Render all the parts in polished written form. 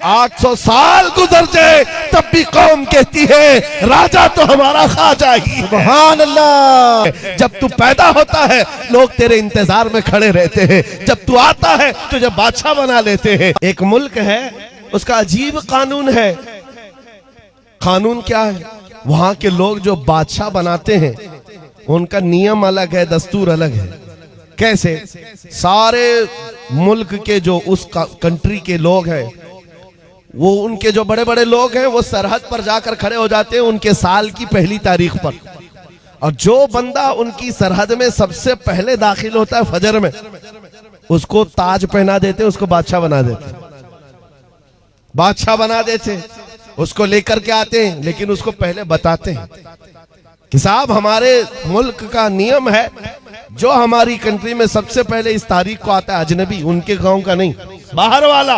800 साल गुजर जाए तब भी कौम कहती है राजा तो हमारा ख्वाजा ही। सुभान अल्लाह। जब तू पैदा होता है लोग तेरे इंतजार में खड़े रहते हैं, जब तू आता है तुझे बादशाह बना लेते हैं। एक मुल्क है, उसका अजीब कानून है। कानून क्या है? वहां के लोग जो बादशाह बनाते हैं उनका नियम अलग है, दस्तूर अलग है। कैसे? सारे मुल्क के जो उस कंट्री के लोग हैं, वो उनके जो बड़े बड़े लोग हैं वो सरहद पर जाकर खड़े हो जाते हैं उनके साल की पहली तारीख पर, और जो बंदा उनकी सरहद में सबसे पहले दाखिल होता है फजर में, उसको ताज पहना देते, उसको बादशाह बना देते। बादशाह बना देते, उसको लेकर के आते हैं, लेकिन उसको पहले बताते हैं कि साहब हमारे मुल्क का नियम है, जो हमारी कंट्री में सबसे पहले इस तारीख को आता है अजनबी, उनके गांव का नहीं, बाहर वाला,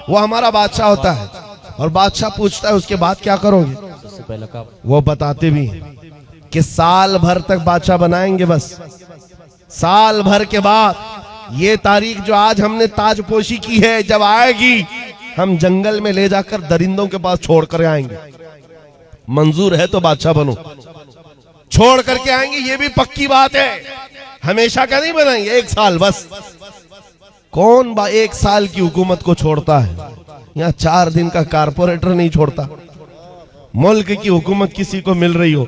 वो हमारा बादशाह होता है। और बादशाह पूछता है उसके बाद क्या करोगे? वो बताते भी हैं कि साल भर तक बादशाह बनाएंगे, बस साल भर के बाद ये तारीख जो आज हमने ताजपोशी की है, जब आएगी हम जंगल में ले जाकर दरिंदों के पास छोड़ कर आएंगे। मंजूर है तो बादशाह बनो, छोड़ करके आएंगे, ये भी पक्की बात है, हमेशा का नहीं बनाएंगे, एक साल बस। कौन एक साल की हुकूमत को छोड़ता है? यहाँ 4 दिन का कारपोरेटर नहीं छोड़ता। मुल्क की हुकूमत किसी को मिल रही हो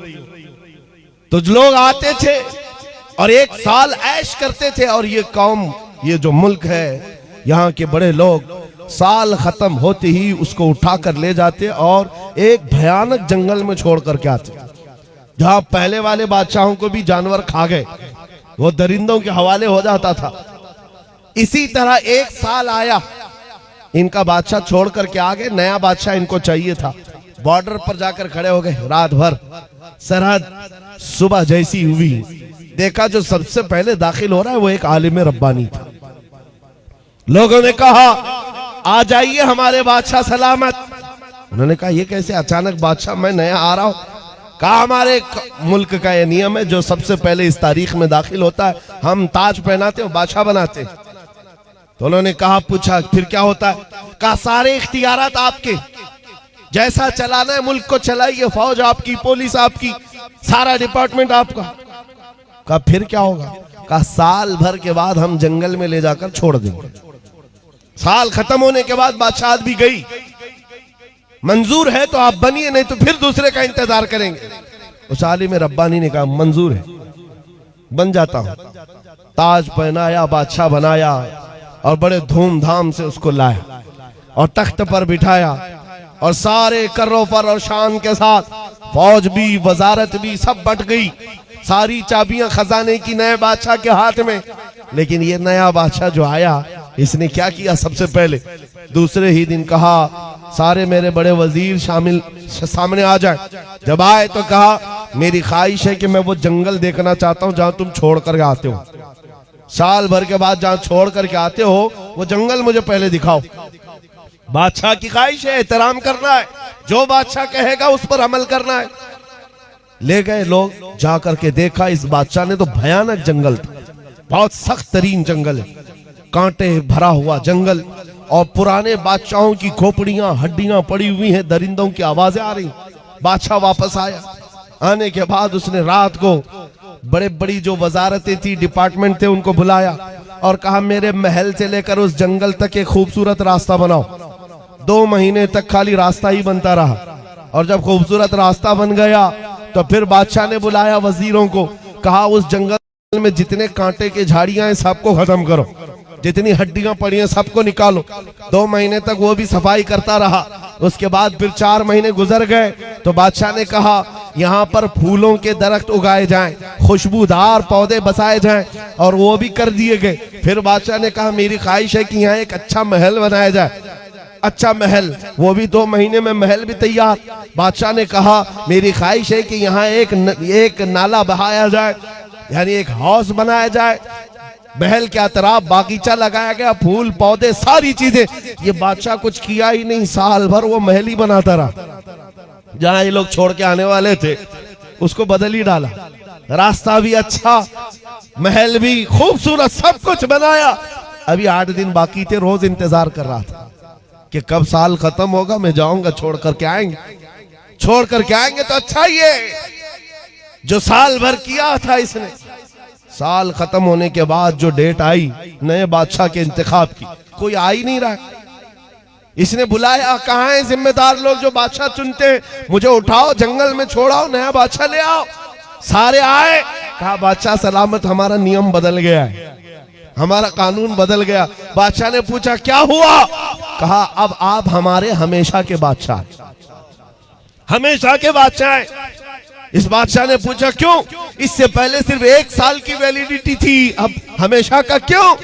तो लोग आते थे और एक साल ऐश करते थे, और ये कौम, ये जो मुल्क है, यहाँ के बड़े लोग साल खत्म होते ही उसको उठाकर ले जाते और एक भयानक जंगल में छोड़ करके आते, जहां पहले वाले बादशाहों को भी जानवर खा गए, वो दरिंदों के हवाले हो जाता था। इसी तरह एक साल आया, इनका बादशाह छोड़ करके आ गए, नया बादशाह इनको चाहिए था। बॉर्डर पर जाकर खड़े हो गए, रात भर सरहद। सुबह जैसी हुई, देखा जो सबसे पहले दाखिल हो रहा है वो एक आलिम रब्बानी था। लोगों ने कहा आ जाइए हमारे बादशाह सलामत। उन्होंने कहा ये कैसे अचानक बादशाह, मैं नया आ रहा हूं। कहा हमारे मुल्क का ये नियम है, जो सबसे पहले इस तारीख में दाखिल होता है हम ताज पहनाते और बादशाह बनाते। तो उन्होंने कहा, पूछा फिर क्या होता है? कहा सारे इख्तियारात आपके, जैसा चलाना है मुल्क को चलाइए, फौज आपकी, पुलिस आपकी, सारा डिपार्टमेंट आपका। कहा फिर क्या होगा? कहा साल भर के बाद हम जंगल में ले जाकर छोड़ देंगे। साल खत्म होने के बाद बादशाह भी गई, मंजूर है तो आप बनिए, नहीं तो फिर दूसरे का इंतजार करेंगे। उस आलिम रब्बानी ने कहा मंजूर है, बन जाता हूं। ताज पहनाया, बादशाह बनाया और बड़े धूमधाम से उसको लाया और तख्त पर बिठाया, और सारे कर्रों पर और शान के साथ फौज भी, वजारत भी, सब बट गई। सारी चाबियां खजाने की नए बादशाह के हाथ में। लेकिन ये नया बादशाह जो आया, इसने क्या किया? सबसे पहले दूसरे ही दिन कहा सारे मेरे बड़े वजीर सामने आ जाए। जब आए तो कहा मेरी ख्वाहिश है कि मैं वो जंगल देखना चाहता हूं जहां तुम छोड़ कर आते हो। साल भर के बाद जहां छोड़ करके आते हो वो जंगल मुझे पहले दिखाओ। बादशाह की ख्वाहिश है, एहतराम करना है, जो बादशाह कहेगा उस पर अमल करना है। ले गए लोग, जा करके देखा इस बादशाह ने तो भयानक जंगल था, बहुत सख्त तरीन जंगल है, कांटे भरा हुआ जंगल, और पुराने बादशाहों की खोपड़ियां, हड्डियां पड़ी हुई हैं, दरिंदों की आवाजें आ रही। बादशाह वापस आया, आने के बाद उसने रात को बड़े बड़ी जो वजारतें थी, डिपार्टमेंट थे, उनको बुलाया और कहा मेरे महल से लेकर उस जंगल तक एक खूबसूरत रास्ता बनाओ। 2 महीने तक खाली रास्ता ही बनता रहा, और जब खूबसूरत रास्ता बन गया तो फिर बादशाह ने बुलाया वजीरों को, कहा उस जंगल में जितने कांटे के झाड़ियां हैं सबको खत्म करो, जितनी हड्डियां पड़ी हैं सबको निकालो। 2 महीने तक वो भी सफाई करता रहा। उसके बाद फिर 4 महीने गुजर गए तो बादशाह ने कहा यहाँ पर फूलों के दरख्त उगाए जाएं, खुशबूदार पौधे बसाए जाएं, और वो भी कर दिए गए। फिर बादशाह ने कहा मेरी ख्वाहिश है कि यहाँ एक अच्छा महल बनाया जाए। अच्छा महल, वो भी 2 महीने में महल भी तैयार। बादशाह ने कहा मेरी ख्वाहिश है कि यहाँ एक नाला बहाया जाए, यानी एक हाउस बनाया जाए। महल के अतराफ बागीचा लगाया गया, फूल पौधे सारी चीजें। ये बादशाह कुछ किया ही नहीं, साल भर वो महल ही बनाता रहा। जहां ये लोग छोड़ के आने वाले थे उसको बदल ही डाला, रास्ता भी अच्छा, महल भी खूबसूरत, सब कुछ बनाया। अभी 8 दिन बाकी थे, रोज इंतजार कर रहा था कि कब साल खत्म होगा, मैं जाऊंगा, छोड़ करके आएंगे, छोड़ करके आएंगे तो अच्छा ही है। जो साल भर किया था इसने, साल खत्म होने के बाद जो डेट आई नए बादशाह के इंतखाब की, कोई आ ही नहीं रहा। इसने बुलाया, कहाँ है जिम्मेदार लोग जो बादशाह चुनते हैं, मुझे उठाओ, जंगल में छोड़ाओ, नया बादशाह ले आओ। सारे आए, कहा बादशाह सलामत, हमारा नियम बदल गया है, हमारा कानून बदल गया। बादशाह ने पूछा क्या हुआ? कहा अब आप हमारे हमेशा के बादशाह, हमेशा के बादशाह हैं। इस बादशाह ने पूछा क्यों? इससे पहले सिर्फ 1 साल की वैलिडिटी थी, अब हमेशा का क्यों?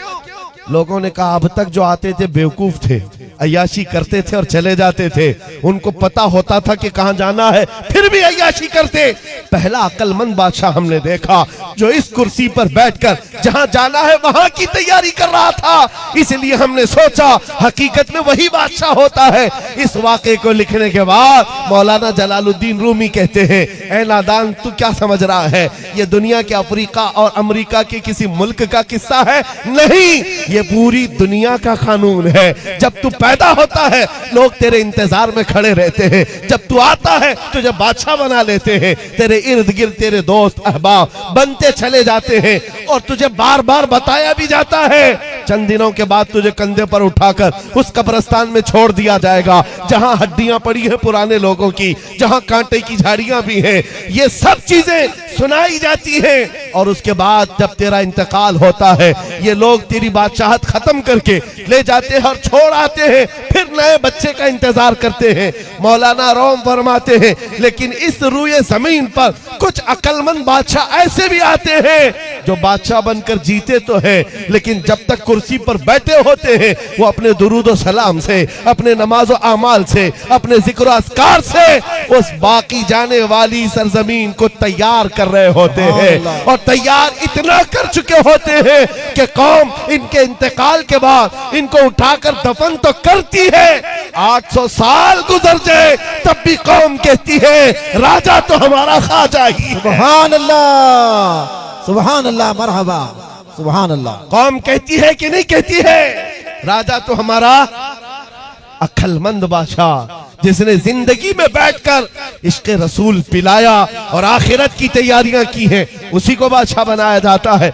लोगों ने कहा अब तक जो आते थे बेवकूफ थे, अय्याशी करते थे और चले जाते थे, उनको पता होता था कि कहां जाना है, फिर भी अय्याशी करते। पहला अक्लमंद बादशाह हमने देखा जो इस कुर्सी पर बैठकर जहां जाना है वहां की तैयारी कर रहा था। इसलिए हमने सोचा हकीकत में वही बादशाह होता है। इस वाक़े को लिखने के बाद मौलाना जलालुद्दीन रूमी कहते हैं, ऐ नादान तू क्या समझ रहा है, ये दुनिया के अफ्रीका और अमेरिका के किसी मुल्क का किस्सा है? नहीं, ये पूरी दुनिया का कानून है। जब तू पैदा होता है लोग तेरे इंतजार में खड़े रहते हैं, जब तू आता है तुझे बादशाह बना लेते हैं, तेरे इर्द गिर्द तेरे दोस्त अहबाब बनते चले जाते हैं और तुझे बार बार बताया भी जाता है चंद दिनों के बाद तुझे कंधे पर उठाकर उस कब्रिस्तान में छोड़ दिया जाएगा जहां हड्डियां पड़ी हैं पुराने लोगों की, जहां कांटे की झाड़ियां भी हैं। ये सब चीजें सुनाई जाती हैं और उसके बाद जब तेरा इंतकाल होता है ये लोग तेरी बादशाहत खत्म करके ले जाते हैं और छोड़ आते हैं, फिर नए बच्चे का इंतजार करते हैं। मौलाना रोम फरमाते हैं लेकिन इस रूए जमीन पर कुछ अक्लमंद बादशाह ऐसे भी आते हैं जो बादशाह बनकर जीते तो हैं लेकिन जब तक कुर्सी पर बैठे होते हैं वो अपने दुरूद और सलाम से, अपने नमाज और अमाल से, अपने जिक्र अस्कार से उस बाकी जाने वाली सरजमीन को तैयार कर रहे होते हैं और तैयार इतना कर चुके होते हैं कि कौम इनके इंतकाल के बाद इनको उठाकर दफन तो करती है, 800 साल गुजर जाए तब भी कौम कहती है राजा तो हमारा ख्वाजा ही। सुभान अल्लाह, सुभान अल्लाह, मरहबा, सुभान अल्लाह। कौम कहती है कि नहीं कहती है? राजा तो हमारा अक्लमंद बादशाह जिसने जिंदगी में बैठकर इश्क़ रसूल पिलाया और आखिरत की तैयारियां की हैं, उसी को बादशाह बनाया जाता है।